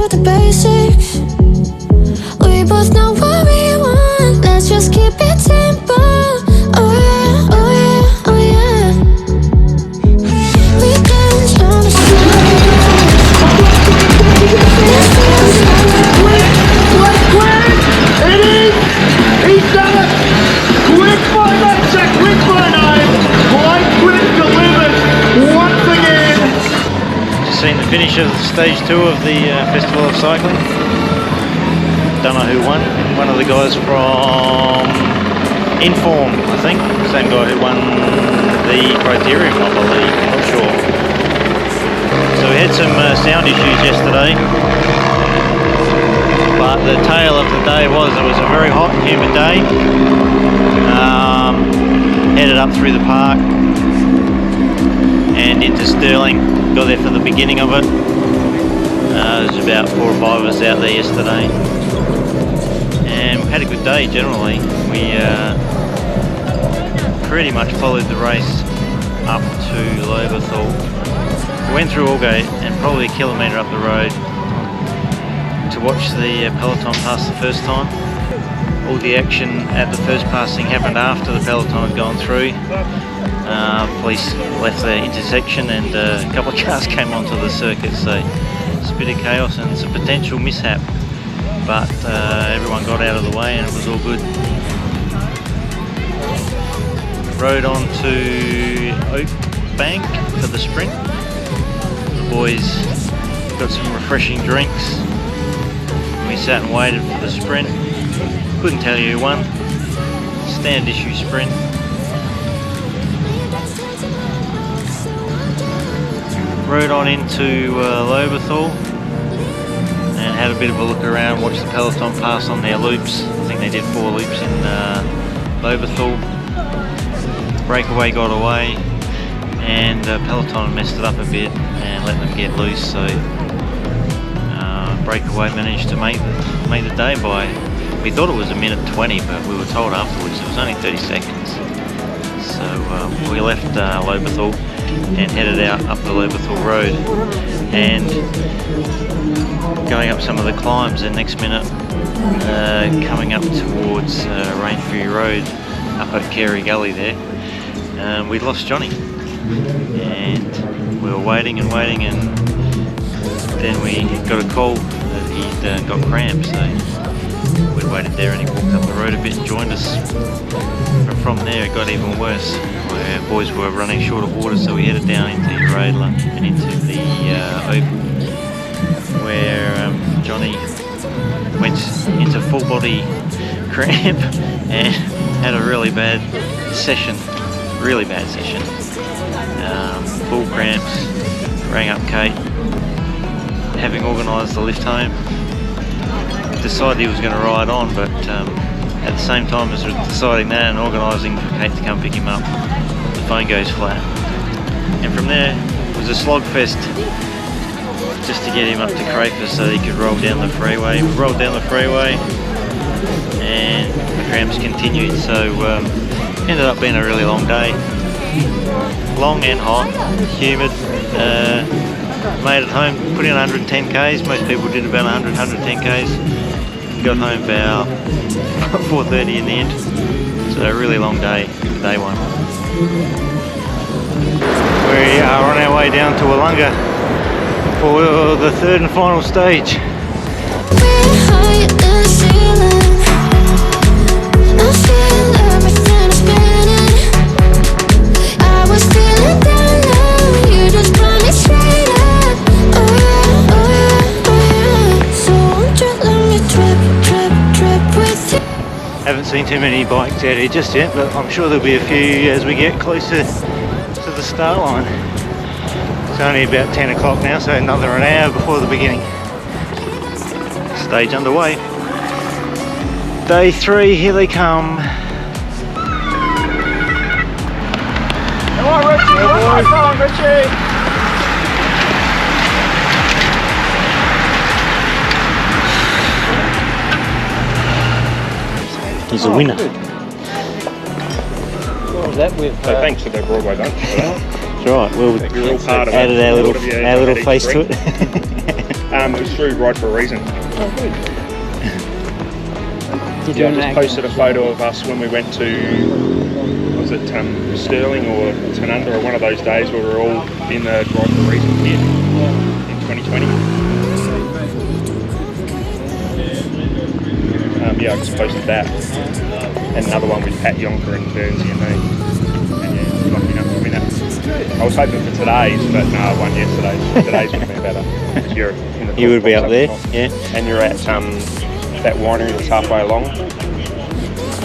the basics. We both know what we want, let's just keep it simple. Oh yeah, oh yeah, oh yeah. We dance on the street. It is! He's done it! Quick by nature, quick by name! Quite quick delivered once again! Just seen the finish of stage 2 of the Festival of Cycling. Don't know who won. One of the guys from Inform, I think. Same guy who won the Criterium, I believe. I'm not sure. So we had some sound issues yesterday. But the tale of the day was it was a very hot and humid day. Headed up through the park and into Stirling. Got there for the beginning of it. There was about 4 or 5 of us out there yesterday. And we had a good day generally. We pretty much followed the race up to Lobethal. We went through Aldgate and probably a kilometre up the road to watch the peloton pass the first time. All the action at the first passing happened after the peloton had gone through. Police left the intersection and a couple of cars came onto the circuit, so it's a bit of chaos and it's a potential mishap. But everyone got out of the way and it was all good. Rode on to Oak Bank for the sprint. The boys got some refreshing drinks. We sat and waited for the sprint. Couldn't tell you who won. Standard issue sprint. Rode on into Lobethal and had a bit of a look around, watched the peloton pass on their loops. I think they did 4 loops in Lobethal. Breakaway got away and peloton messed it up a bit and let them get loose, so Breakaway managed to make the day by, we thought it was 1:20, but we were told afterwards it was only 30 seconds. So we left Lobethal and headed out up the Lobethal Road and going up some of the climbs, and next minute coming up towards Rainview Road up at Carey Gully there, we'd lost Jonnie and we were waiting and waiting, and then we got a call that he'd got cramped, so we waited there and he walked up the road a bit and joined us. But from there it got even worse. Our boys were running short of water, so we headed down into Radler and into the Oval, where Jonnie went into full body cramp and had a really bad session. Full cramps. Rang up Kate, having organised the lift home. Decided he was going to ride on, but at the same time as deciding that and organising for Kate to come pick him up, the phone goes flat. And from there it was a slog fest just to get him up to Crayford so that he could roll down the freeway. We rolled down the freeway and the cramps continued, so ended up being a really long day. Long and hot, humid. Made it home, put in 110 k's. Most people did about 110 k's. Got home about 4:30 in the end. So a really long day, day one. We are on our way down to Willunga for the 3rd and final stage. Haven't seen too many bikes out here just yet, but I'm sure there'll be a few as we get closer to the start line. It's only about 10 o'clock now, so another an hour before the beginning. Stage underway. Day 3, here they come. Come on, Richie! Come on, Richie! He's a winner. What was that with? So thanks for the Broadway lunch. It's alright, well, we added our little face to it. It was through Ride for a Reason. Oh, good. Yeah, I just posted a photo of us when we went to, was it Stirling or Tanunda, or one of those days where we were all in the Ride for a Reason kit in 2020. Yeah, I just posted that. And another one with Pat Yonker and Burnsy and me. And yeah, lucky enough to win it. I was hoping for today's, but no, I won yesterday's. Today's would have been better. 'Cause you're in the You would be up there, yeah. And you're at that winery that's halfway along.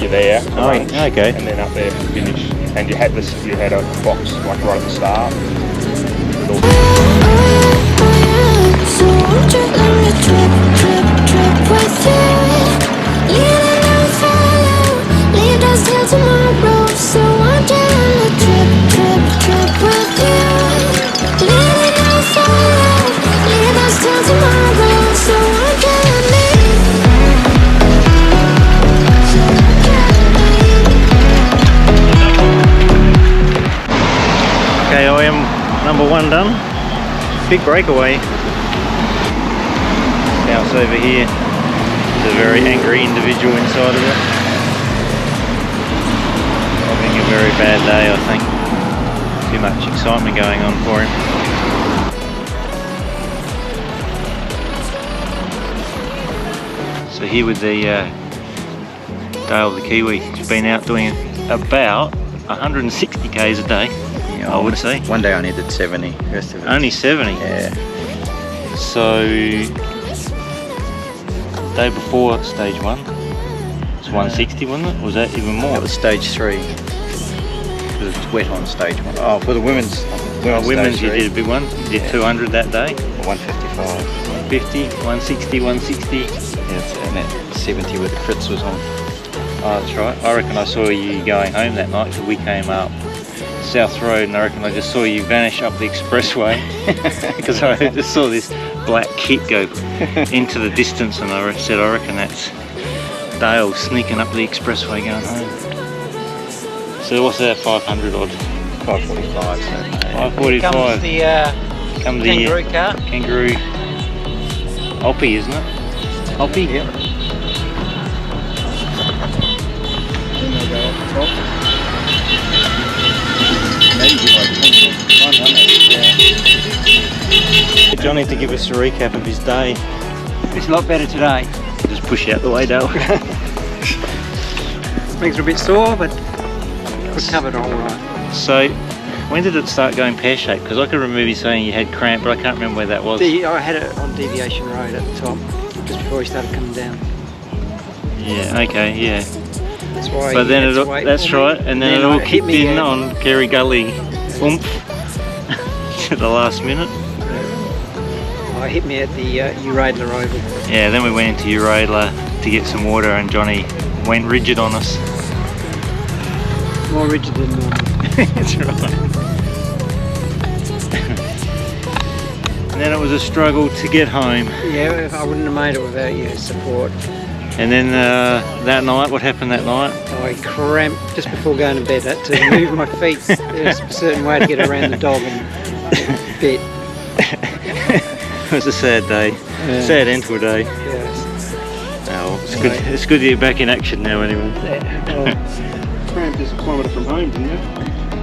You're there. Oh, okay. And then up there to finish. And you had a box like right at the start. With all So won't you let me trip with you? Leading and follow, lead us till tomorrow. So won't you let me trip with you? Leading and follow, lead us till tomorrow. So won't you let me? Okay, I am number 1 done. Big breakaway. House over here. There's a very angry individual inside of it. Having a very bad day, I think. Too much excitement going on for him. So here with the Dale the Kiwi. He's been out doing about 160 k's a day. I would say. One day I needed 70. Rest of it. Only 70? Yeah. So, day before stage 1, it's 160, wasn't it? Was that even more? That was stage 3. Because it's wet on stage 1. Oh, for the women's. Women's you did a big one. You did 200 that day. 155. 150, 160, 160. Yes, and that 70 where the crits was on. Oh, that's right. I reckon I saw you going home that night because we came up South Road, and I reckon I just saw you vanish up the expressway because I just saw this black kit go into the distance, and I said I reckon that's Dale sneaking up the expressway going home. So what's that, 500 odd? 545. So, 545. Comes the kangaroo car. Kangaroo Oppie, isn't it? Oppie? Yep. Then they'll go up the top. Jonnie to give us a recap of his day. It's a lot better today. Just push out the way, Dale. Legs are a bit sore, but recovered all right. So, when did it start going pear-shaped? Because I can remember you saying you had cramp, but I can't remember where that was. I had it on Deviation Road at the top, just before he started coming down. Yeah, okay, yeah. That's why. But then that's right, and then it all kicked in on Kerry Gully oomph to the last minute. It hit me at the Uradler Oval. Yeah, then we went into Uradler to get some water, and Jonnie went rigid on us. More rigid than normal. That's right. And then it was a struggle to get home. Yeah, I wouldn't have made it without your support. And then that night, what happened that night? I cramped just before going to bed. I had to move my feet. There's a certain way to get around the dog and bit. It was a sad day. Yeah. Sad end to a day. Yes. Oh, it's good. It's good you're back in action now, anyway. cramped just a kilometre from home, didn't you?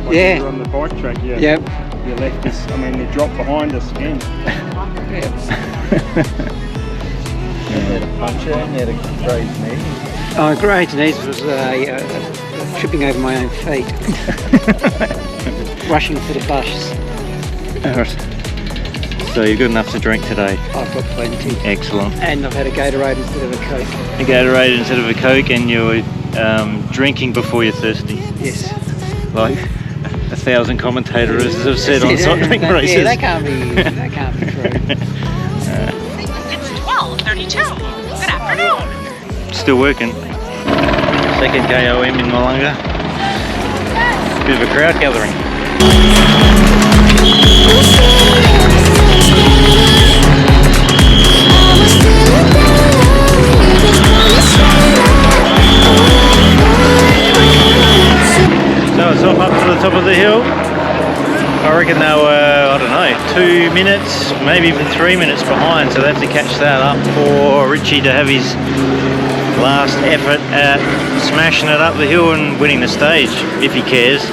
Like Yeah. You were on the bike track, yeah. Yep. You left us, I mean, you dropped behind us again. You had a puncher and you had a grazed knee. Oh, great knees was tripping over my own feet. Rushing for the bus. So you're good enough to drink today? I've got plenty. Excellent. And I've had a Gatorade instead of a Coke. A Gatorade instead of a Coke, and you're drinking before you're thirsty. Yes. Like 1,000 commentators have said on cycling races. Yeah, that can't be true. It's 12:32. Good afternoon. Still working. Second KOM in Willunga. Bit of a crowd gathering. So it's off up to the top of the hill. I reckon they were, I don't know, 2 minutes, maybe even 3 minutes behind, so they have to catch that up for Richie to have his last effort at smashing it up the hill and winning the stage, if he cares.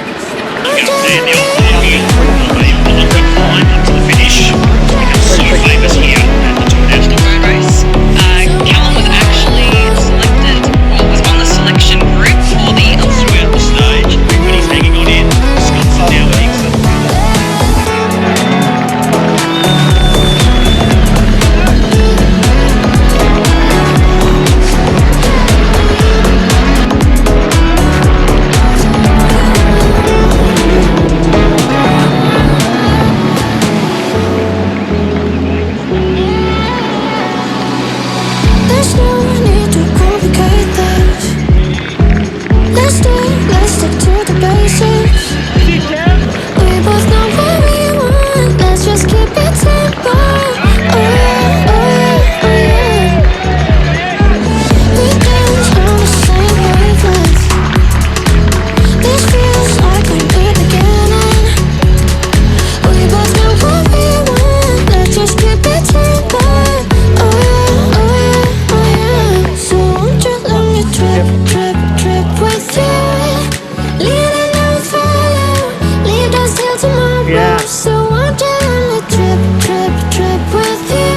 Callum was actually selected, well, was on the selection group for the throughout the stage, but he's hanging on in. Scott's now at exit. There's no need to complicate this. Let's stick to the basics. We both know what we want. Let's just keep it simple. Oh yeah, oh yeah, oh yeah. We dance on the same wavelength. This feels like a new beginning. We both know what we want. Let's just keep it simple. Oh yeah, oh yeah, oh yeah. So won't you let me trip with you? Leading and follow, leave us till tomorrow. So won't you let me trip with you?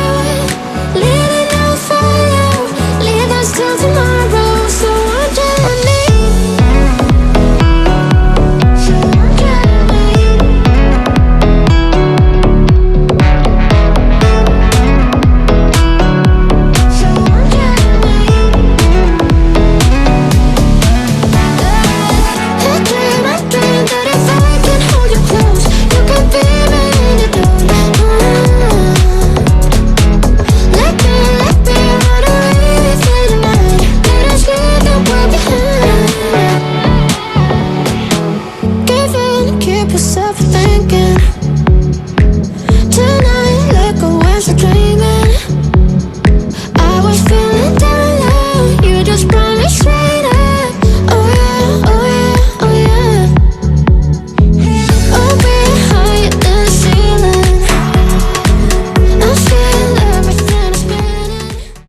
Leading and follow, leave us till tomorrow. So won't you let me? So won't you let me? So won't you let me? I dream that if I can hold you close, you can be me in the dark. Let me run away with you tonight. Let us leave the world behind. Give in, keep yourself thinking. Tonight, let go as a dream.